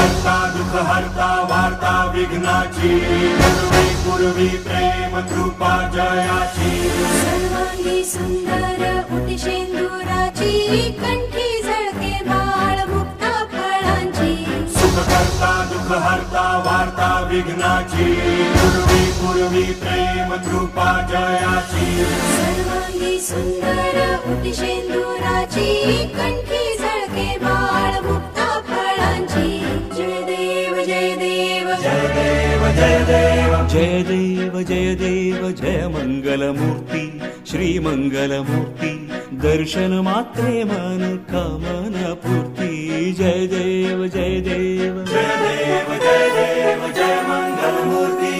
करता दुःख हरता वार्ता विघ्नाची पूर्वी पूर्वी प्रेम कृपा जयाची सर्वांगी सुंदर उटी शेंदुराची कंठी झळके बाळ मुक्ता फळांची सुख करता दुःख हरता वार्ता विघ्नाची पूर्वी पूर्वी प्रेम कृपा जयाची सर्वांगी सुंदर उटी शेंदुराची कंठी झळके बाळ मुक्ता फळांची जय देव जय देव जय देव जय देव जय देव जय देव जय मंगलमूर्ती श्री मंगलमूर्ती दर्शन मात्रे मन कामना पूर्ती जय देव जय देव जय देव जय देव जय मंगलमूर्ती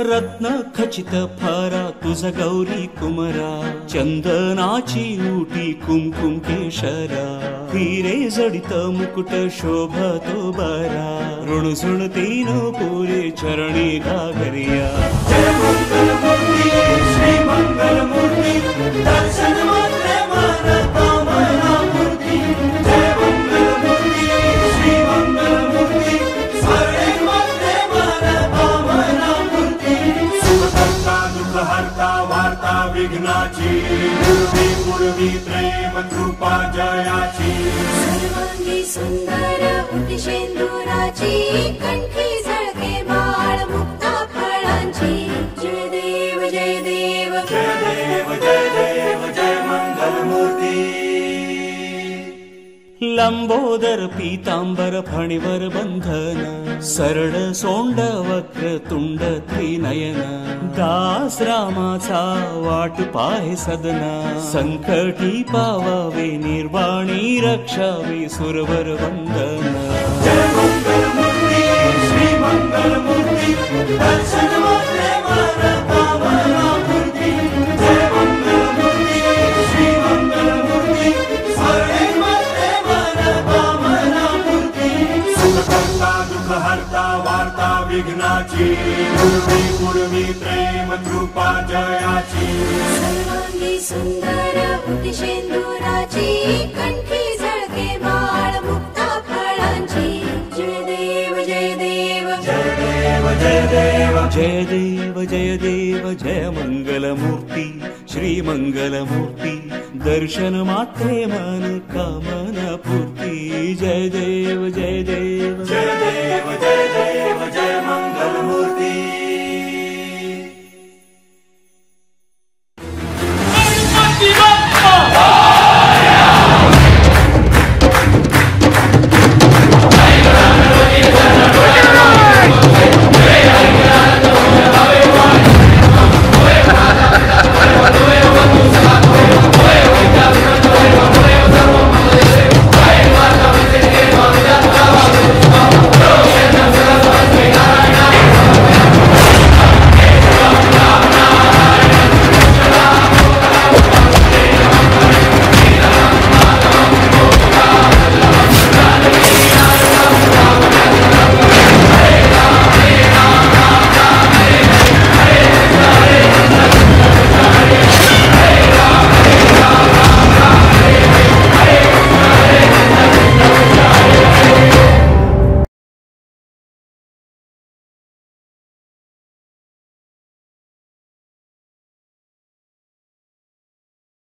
रत्न खचित फारा तुझ गौरी कुमरा चंदनाची उटी कुमकुम केशरा हिरे जडित मुकुट शोभतो बरा ऋणझुण तीन पुरे चरणी घागरिया जय मंगलमूर्ती श्री मंगलमूर्ती दर्शन मात्रे मन कामना पूर्ती जय मंगलमूर्ती श्री मंगलमूर्ती स्मरणे मात्रे मन कामना पूर्ती सुख करता दुःख हरता वार्ता विघ्नाची पूर्वी पूर्वी प्रेम कृपा जयाची सर्वांगी सुंदर उटी शेंदुराची कंठी झळके बाळ मुक्ता फळांची जय देव जय देव जय देव जय देव जय मंगलमूर्ती लंबोदर पीतांबर फणीवर बंधन सरळ सोंड वक्र तुंड त्रिनयन दास रामाचा वाट पाहे सदना संकटी पावावे निर्वाणी रक्षावे सुरवर वंदन जय मंगलमूर्ती श्री मंगलमूर्ती दर्शन मात्रे मन कामना पूर्ती जय मंगलमूर्ती श्री मंगलमूर्ती स्मरणे मात्रे मन कामना पूर्ती सुख करता दुःख हरता वार्ता विघ्नाची पूर्वी पूर्वी प्रेम कृपा जयाची सर्वांगी सुंदर उटी शेंदुराची कंठी झळके बाळ मुक्ता फळांची जय देव जय देव जय देव जय देव जय देव जय देव जय मंगलमूर्ती श्री मंगलमूर्ती दर्शन मात्रे मन कामना